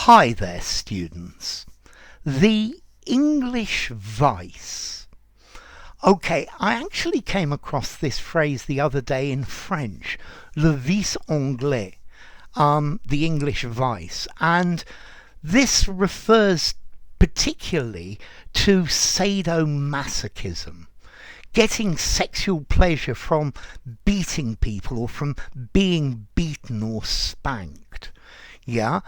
Hi there, students. The English vice. Okay, I actually came across this phrase the other day in French, le vice anglais, the English vice, and this refers particularly to sadomasochism, getting sexual pleasure from beating people or from being beaten or spanked. Yeah.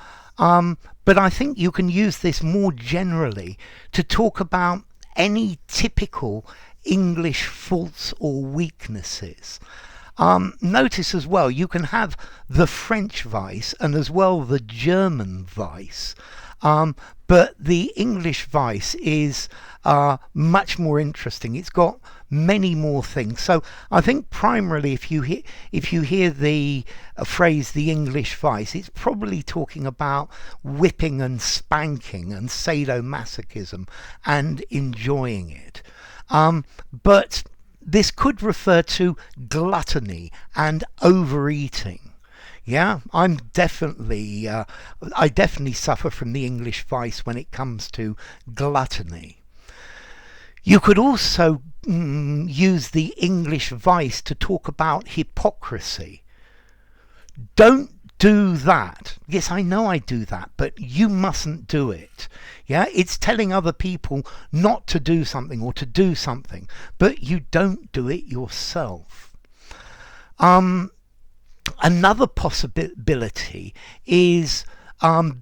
But I think you can use this more generally to talk about any typical English faults or weaknesses. Notice as well, you can have the French vice and as well the German vice. But the English vice is much more interesting. It's got many more things. So I think primarily if you hear the phrase the English vice, it's probably talking about whipping and spanking and sadomasochism and enjoying it. But this could refer to gluttony and overeating. Yeah, I definitely suffer from the English vice when it comes to gluttony. You could also use the English vice to talk about hypocrisy. Don't do that. Yes, I know I do that, but you mustn't do it. Yeah, it's telling other people not to do something or to do something, but you don't do it yourself. Another possibility is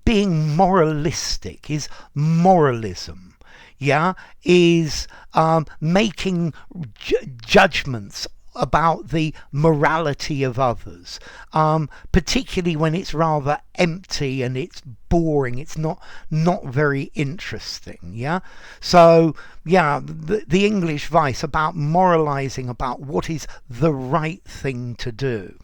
being moralistic, is moralism. Yeah, is making judgments about the morality of others, particularly when it's rather empty and it's boring, it's not very interesting. Yeah, so yeah, the English vice about moralizing about what is the right thing to do.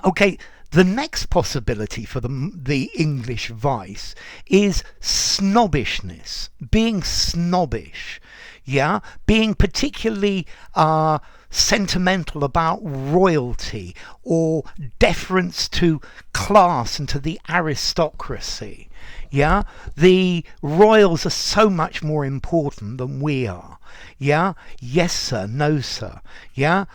Okay, the next possibility for the English vice is snobbishness, being snobbish, yeah, being particularly sentimental about royalty or deference to class and to the aristocracy. Yeah, the royals are so much more important than we are. Yeah, yes sir, no sir. Yeah,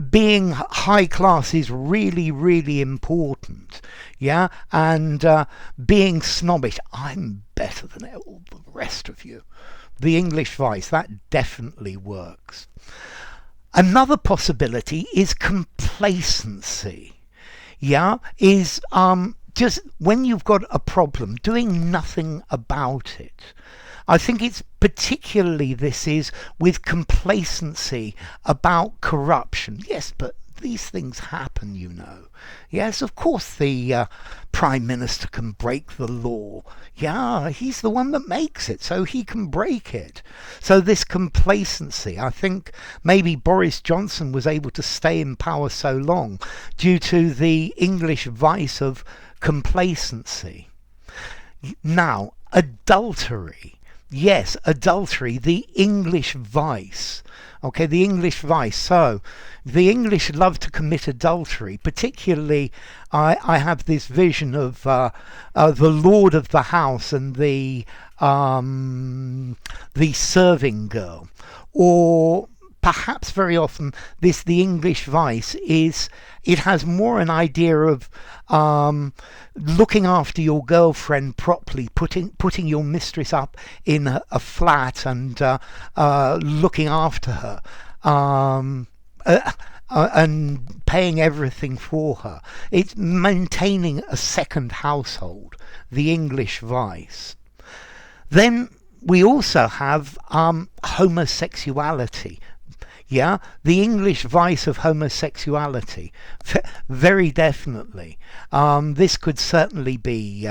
being high class is really, really important. Yeah, and being snobbish, I'm better than all the rest of you. The English vice, that definitely works. Another possibility is complacency. Yeah, is just when you've got a problem, doing nothing about it. I think it's particularly this is with complacency about corruption. Yes, but these things happen, you know. Yes, of course the Prime Minister can break the law. Yeah, he's the one that makes it, so he can break it. So this complacency, I think maybe Boris Johnson was able to stay in power so long due to the English vice of complacency. Now, adultery. Yes, adultery, the English vice. Okay, the English vice. So, the English love to commit adultery. Particularly, I have this vision of the lord of the house and the serving girl, or perhaps very often the English vice is it has more an idea of looking after your girlfriend properly, putting your mistress up in a flat and looking after her, and paying everything for her. It's maintaining a second household, the English vice. Then we also have homosexuality. Yeah, the English vice of homosexuality, very definitely. This could certainly be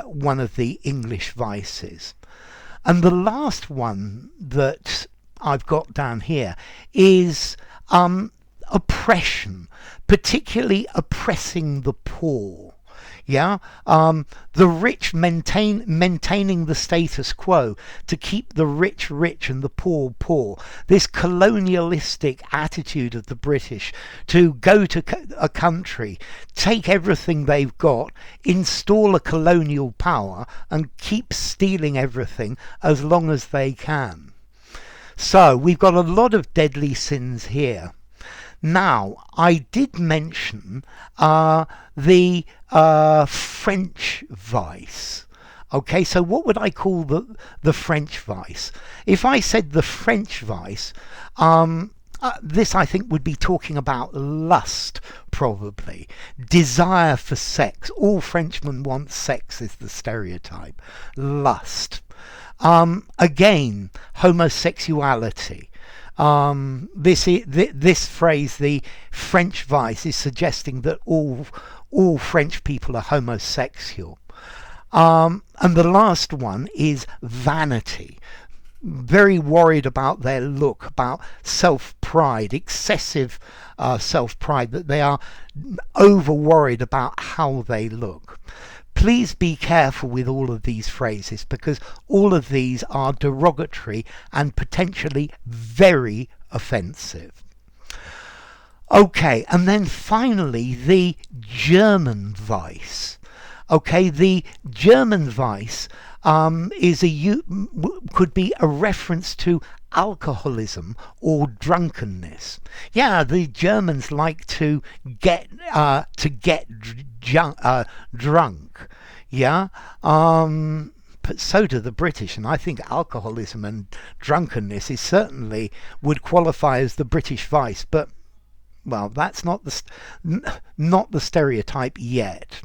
one of the English vices. And the last one that I've got down here is oppression, particularly oppressing the poor. Yeah, the rich maintaining the status quo to keep the rich rich and the poor poor. This colonialistic attitude of the British to go to a country, take everything they've got, install a colonial power, and keep stealing everything as long as they can. So we've got a lot of deadly sins here. Now, I did mention the French vice. Okay, so what would I call the French vice? If I said the French vice, this I think would be talking about lust, probably. Desire for sex. All Frenchmen want sex is the stereotype. Lust. Again, homosexuality. This phrase, the French vice, is suggesting that all French people are homosexual. And the last one is vanity. Very worried about their look, about self-pride, excessive self-pride, that they are over worried about how they look. Please be careful with all of these phrases, because all of these are derogatory and potentially very offensive. Okay, and then finally the German vice. Okay, the German vice could be a reference to alcoholism or drunkenness. Yeah, the Germans like to get drunk. Yeah, but so do the British, and I think alcoholism and drunkenness is certainly would qualify as the British vice. But well, that's not the stereotype yet.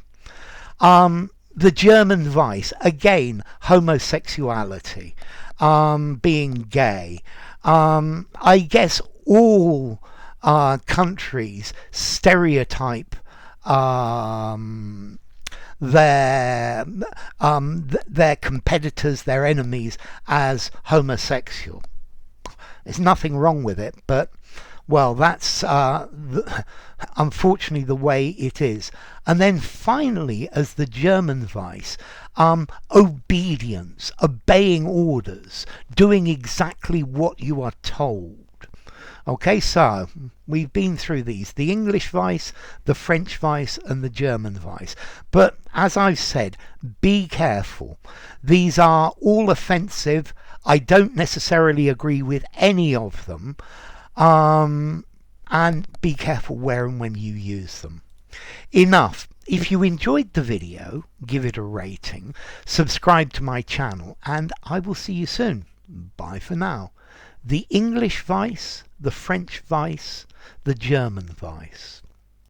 The German vice, again, homosexuality, being gay. I guess all countries stereotype their competitors, their enemies, as homosexual. There's nothing wrong with it, but well, that's unfortunately the way it is. And then finally, as the German vice, obedience, obeying orders, doing exactly what you are told. Okay, so we've been through these: the English vice, the French vice, and the German vice. But as I've said, be careful. These are all offensive. I don't necessarily agree with any of them. And be careful where and when you use them. Enough. If you enjoyed the video, give it a rating, subscribe to my channel, and I will see you soon. Bye for now. The English vice, the French vice, the German vice.